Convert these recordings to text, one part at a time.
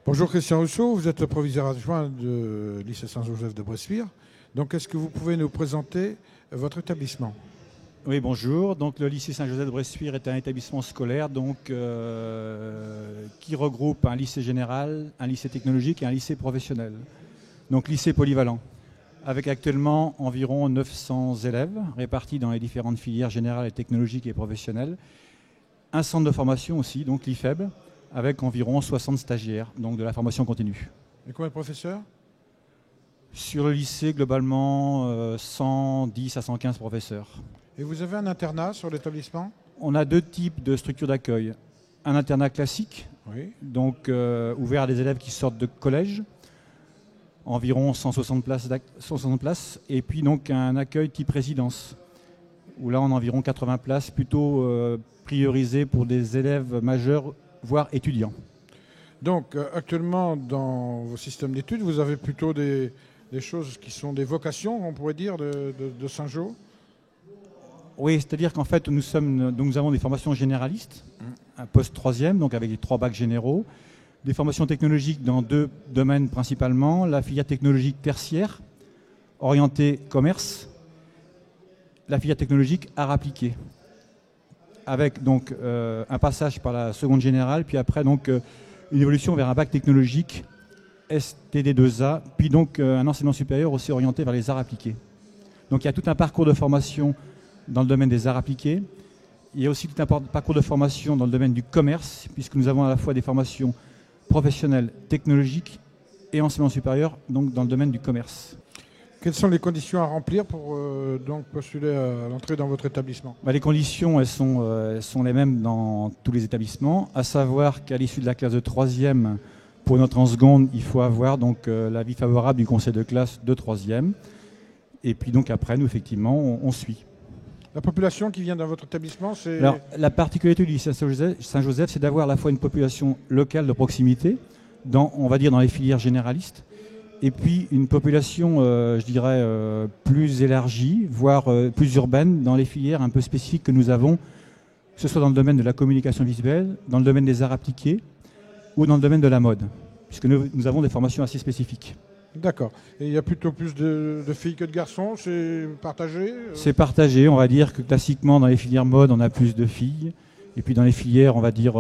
Bonjour Christian Rousseau, vous êtes le proviseur adjoint du lycée Saint-Joseph de Bressuire. Donc, est-ce que vous pouvez nous présenter votre établissement ? Oui, bonjour. Donc, le lycée Saint-Joseph de Bressuire est un établissement scolaire qui regroupe un lycée général, un lycée technologique et un lycée professionnel. Donc, lycée polyvalent, avec actuellement environ 900 élèves répartis dans les différentes filières générales et technologiques et professionnelles. Un centre de formation aussi, donc l'IFEB, avec environ 60 stagiaires, donc de la formation continue. Et combien de professeurs ? Sur le lycée, globalement, 110 à 115 professeurs. Et vous avez un internat sur l'établissement ? On a deux types de structures d'accueil. Un internat classique, Oui. donc ouvert à des élèves qui sortent de collège, environ 160 places, et puis donc un accueil type résidence, où là on a environ 80 places, plutôt priorisées pour des élèves majeurs, voire étudiants. Donc, actuellement, dans vos systèmes d'études, vous avez plutôt des choses qui sont des vocations, on pourrait dire, de Saint-Jean ? Oui, c'est-à-dire qu'en fait, nous avons des formations généralistes, un post-troisième, donc avec les 3 bacs généraux, des formations technologiques dans 2 domaines principalement, la filière technologique tertiaire, orientée commerce, la filière technologique art appliqué, avec donc un passage par la seconde générale, puis après donc une évolution vers un bac technologique STD2A, puis donc un enseignement supérieur aussi orienté vers les arts appliqués. Donc il y a tout un parcours de formation dans le domaine des arts appliqués. Il y a aussi tout un parcours de formation dans le domaine du commerce, puisque nous avons à la fois des formations professionnelles, technologiques et enseignement supérieur, donc dans le domaine du commerce. Quelles sont les conditions à remplir pour donc postuler à l'entrée dans votre établissement ? Les conditions, elles sont les mêmes dans tous les établissements, à savoir qu'à l'issue de la classe de 3e, pour notre en seconde, il faut avoir donc l'avis favorable du conseil de classe de 3e. Et puis donc après, nous, effectivement, on suit. La population qui vient dans votre établissement, c'est... Alors, la particularité du lycée Saint-Joseph, c'est d'avoir à la fois une population locale de proximité, on va dire dans les filières généralistes, et puis une population, je dirais, plus élargie, voire plus urbaine, dans les filières un peu spécifiques que nous avons, que ce soit dans le domaine de la communication visuelle, dans le domaine des arts appliqués, ou dans le domaine de la mode, puisque nous avons des formations assez spécifiques. D'accord. Et il y a plutôt plus de filles que de garçons, c'est partagé ? C'est partagé, on va dire que classiquement dans les filières mode on a plus de filles, et puis dans les filières on va dire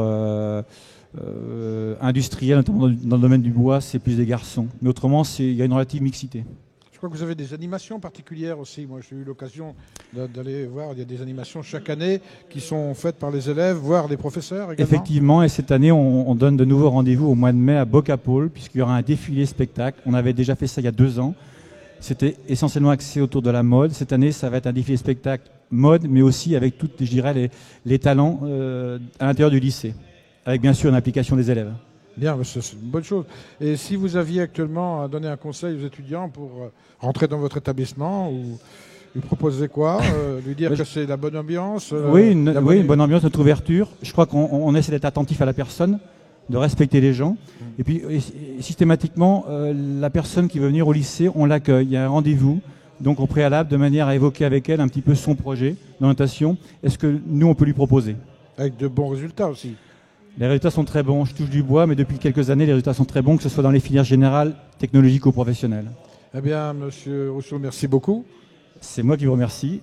industrielles, notamment dans le domaine du bois, c'est plus des garçons. Mais autrement il y a une relative mixité. Je crois que vous avez des animations particulières aussi. Moi j'ai eu l'occasion d'aller voir, il y a des animations chaque année qui sont faites par les élèves, voire des professeurs également. Effectivement, et cette année on donne de nouveaux rendez-vous au mois de mai à Boca-Pôle, puisqu'il y aura un défilé spectacle. On avait déjà fait ça il y a 2 ans. C'était essentiellement axé autour de la mode. Cette année, ça va être un défilé spectacle mode, mais aussi avec toutes, je dirais, les talents à l'intérieur du lycée, avec bien sûr une application des élèves. Bien, c'est une bonne chose. Et si vous aviez actuellement à donner un conseil aux étudiants pour rentrer dans votre établissement, ou lui proposer quoi ? Lui dire que c'est la bonne ambiance ? Oui, une bonne ambiance, notre ouverture. Je crois qu'on essaie d'être attentif à la personne, de respecter les gens. Et puis, systématiquement, la personne qui veut venir au lycée, on l'accueille. Il y a un rendez-vous, donc au préalable, de manière à évoquer avec elle un petit peu son projet d'orientation. Est-ce que nous, on peut lui proposer ? Avec de bons résultats aussi. Les résultats sont très bons. Je touche du bois, mais depuis quelques années, les résultats sont très bons, que ce soit dans les filières générales, technologiques ou professionnelles. Eh bien, monsieur Rousseau, merci beaucoup. C'est moi qui vous remercie.